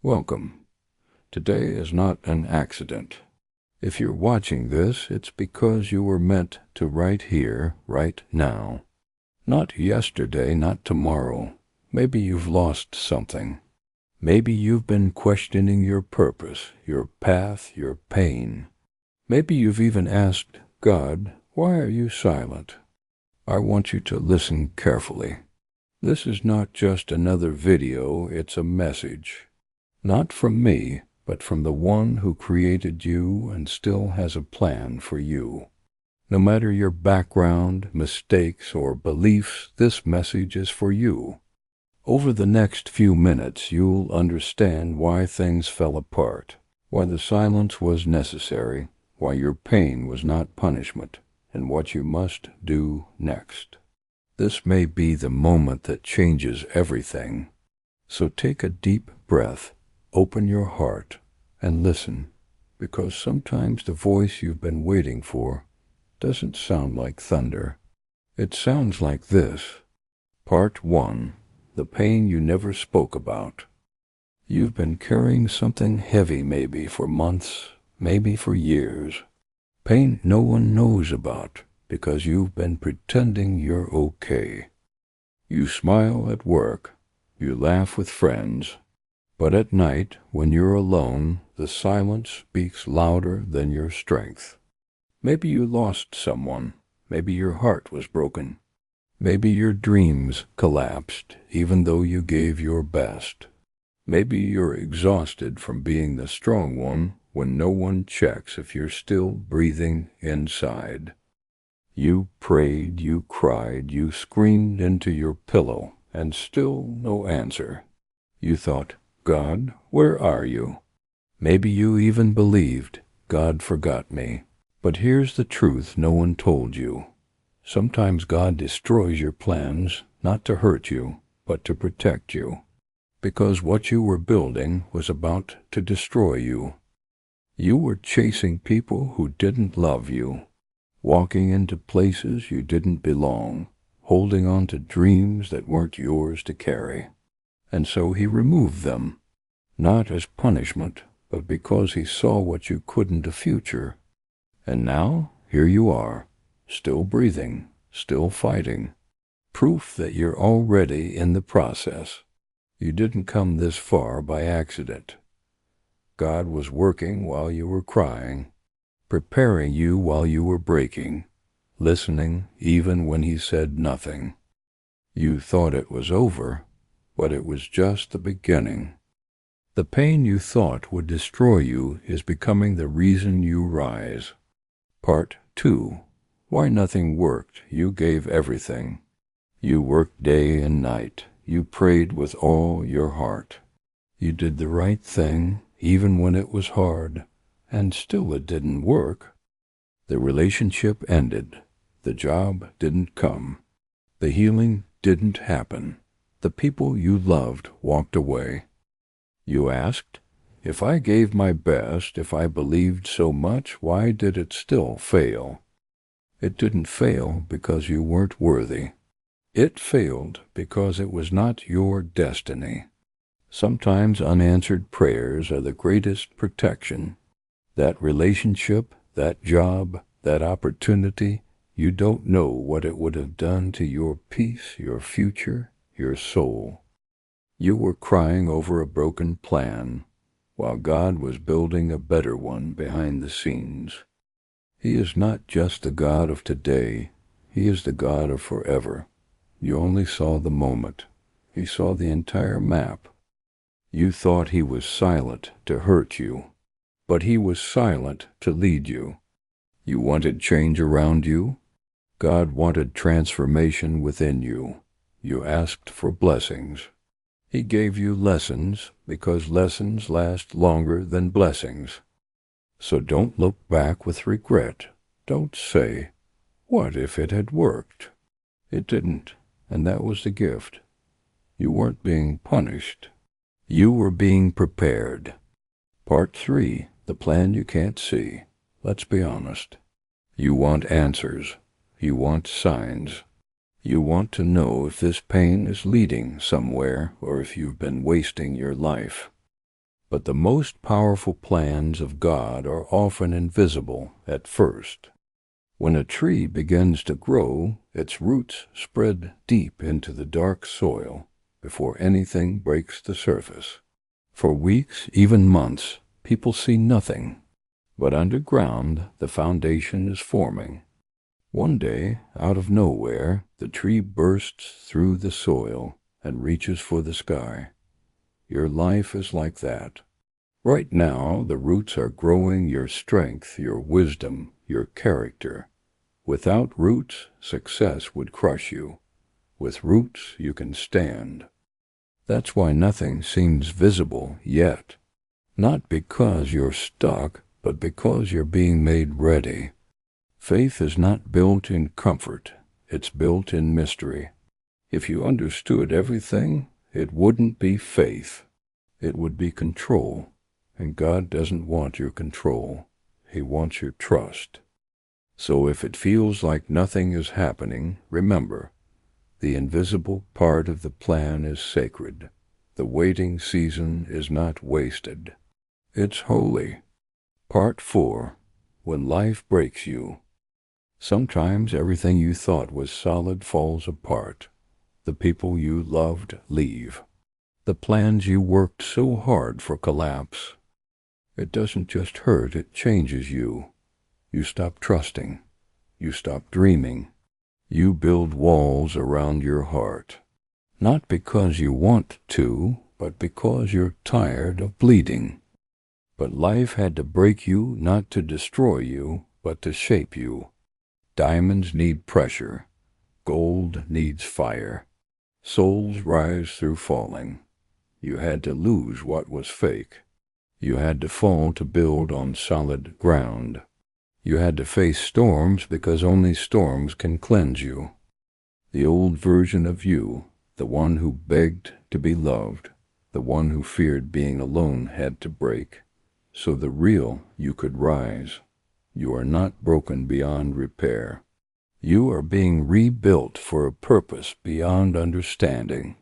Welcome. Today is not an accident. If you're watching this, it's because you were meant to right here, right now. Not yesterday, not tomorrow. Maybe you've lost something. Maybe you've been questioning your purpose, your path, your pain. Maybe you've even asked God, why are you silent? I want you to listen carefully. This is not just another video, it's a message. Not from me, but from the one who created you and still has a plan for you. No matter your background, mistakes, or beliefs, this message is for you. Over the next few minutes, you'll understand why things fell apart, why the silence was necessary, why your pain was not punishment, and what you must do next. This may be the moment that changes everything. So take a deep breath, open your heart, and listen, because sometimes the voice you've been waiting for doesn't sound like thunder. It sounds like this. Part 1. The pain you never spoke about. You've been carrying something heavy maybe for months, maybe for years. Pain no one knows about because you've been pretending you're okay. You smile at work, you laugh with friends, but at night, when you're alone, the silence speaks louder than your strength. Maybe you lost someone, maybe your heart was broken. Maybe your dreams collapsed, even though you gave your best. Maybe you're exhausted from being the strong one when no one checks if you're still breathing inside. You prayed, you cried, you screamed into your pillow, and still no answer. You thought, God, where are you? Maybe you even believed, God forgot me. But here's the truth no one told you. Sometimes God destroys your plans, not to hurt you, but to protect you. Because what you were building was about to destroy you. You were chasing people who didn't love you, walking into places you didn't belong, holding on to dreams that weren't yours to carry. And so he removed them, not as punishment, but because he saw what you couldn't the future. And now, here you are, still breathing, still fighting. Proof that you're already in the process. You didn't come this far by accident. God was working while you were crying, preparing you while you were breaking, listening even when he said nothing. You thought it was over, but it was just the beginning. The pain you thought would destroy you is becoming the reason you rise. Part 2. Why nothing worked. You gave everything. You worked day and night. You prayed with all your heart. You did the right thing, even when it was hard, and still it didn't work. The relationship ended. The job didn't come. The healing didn't happen. The people you loved walked away. You asked, if I gave my best, if I believed so much, why did it still fail? It didn't fail because you weren't worthy. It failed because it was not your destiny. Sometimes unanswered prayers are the greatest protection. That relationship, that job, that opportunity, you don't know what it would have done to your peace, your future, your soul. You were crying over a broken plan, while God was building a better one behind the scenes. He is not just the God of today, he is the God of forever. You only saw the moment. He saw the entire map. You thought he was silent to hurt you, but he was silent to lead you. You wanted change around you. God wanted transformation within you. You asked for blessings. He gave you lessons because lessons last longer than blessings. So don't look back with regret. Don't say, what if it had worked? It didn't, and that was the gift. You weren't being punished. You were being prepared. Part 3, the plan you can't see. Let's be honest. You want answers. You want signs. You want to know if this pain is leading somewhere or if you've been wasting your life. But the most powerful plans of God are often invisible at first. When a tree begins to grow, its roots spread deep into the dark soil before anything breaks the surface. For weeks, even months, people see nothing, but underground the foundation is forming. One day, out of nowhere, the tree bursts through the soil and reaches for the sky. Your life is like that. Right now, the roots are growing your strength, your wisdom, your character. Without roots, success would crush you. With roots, you can stand. That's why nothing seems visible yet. Not because you're stuck, but because you're being made ready. Faith is not built in comfort. It's built in mystery. If you understood everything, it wouldn't be faith. It would be control. And God doesn't want your control. He wants your trust. So if it feels like nothing is happening, remember, the invisible part of the plan is sacred. The waiting season is not wasted. It's holy. Part 4. When life breaks you. Sometimes everything you thought was solid falls apart. The people you loved leave. The plans you worked so hard for collapse. It doesn't just hurt, it changes you. You stop trusting. You stop dreaming. You build walls around your heart. Not because you want to, but because you're tired of bleeding. But life had to break you not to destroy you, but to shape you. Diamonds need pressure. Gold needs fire. Souls rise through falling. You had to lose what was fake. You had to fall to build on solid ground. You had to face storms because only storms can cleanse you. The old version of you, the one who begged to be loved, the one who feared being alone, had to break, so the real you could rise. You are not broken beyond repair. You are being rebuilt for a purpose beyond understanding.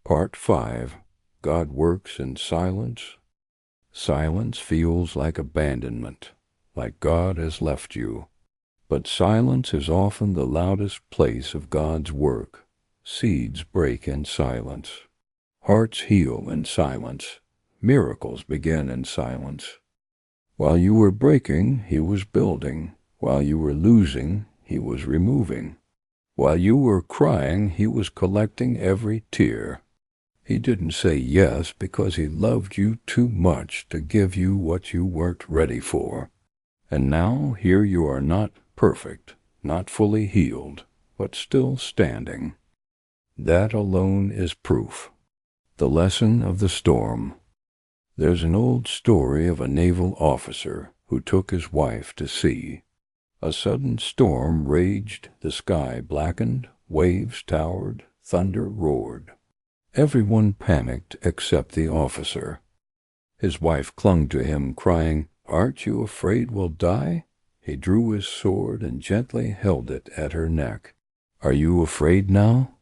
Part 5. God works in silence. Silence feels like abandonment, like God has left you. But silence is often the loudest place of God's work. Seeds break in silence. Hearts heal in silence. Miracles begin in silence. While you were breaking, He was building. While you were losing, He was removing. While you were crying, He was collecting every tear. He didn't say yes because He loved you too much to give you what you weren't ready for. And now here you are, not perfect, not fully healed, but still standing. That alone is proof. The lesson of the storm. There's an old story of a naval officer who took his wife to sea. A sudden storm raged, the sky blackened, waves towered, thunder roared. Everyone panicked except the officer. His wife clung to him, crying, "Aren't you afraid we'll die?" He drew his sword and gently held it at her neck. "Are you afraid now?"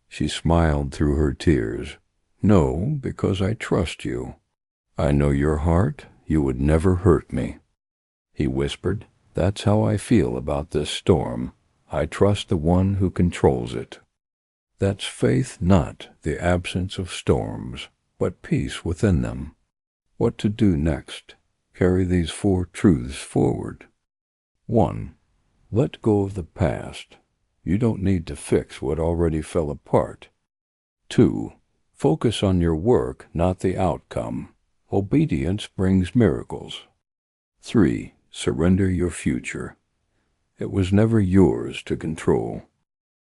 She smiled through her tears. "No, because I trust you. I know your heart. You would never hurt me." He whispered, "That's how I feel about this storm. I trust the one who controls it." That's faith, not the absence of storms, but peace within them. What to do next? Carry these 4 truths forward. 1. Let go of the past. You don't need to fix what already fell apart. 2. Focus on your work, not the outcome. Obedience brings miracles. 3. Surrender your future. It was never yours to control.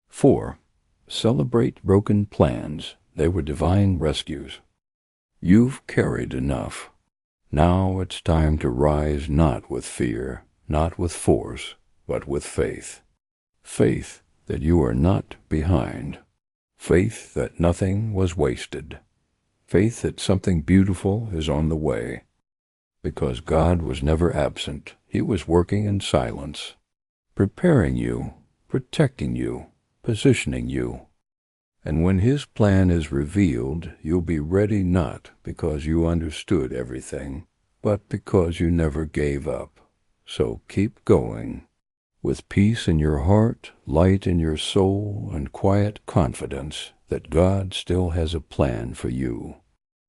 4. Celebrate broken plans. They were divine rescues. You've carried enough. Now it's time to rise, not with fear, not with force, but with faith. Faith that you are not behind. Faith that nothing was wasted. Faith that something beautiful is on the way. Because God was never absent. He was working in silence, preparing you, protecting you, positioning you. And when His plan is revealed, you'll be ready not because you understood everything, but because you never gave up. So keep going, with peace in your heart, light in your soul, and quiet confidence that God still has a plan for you.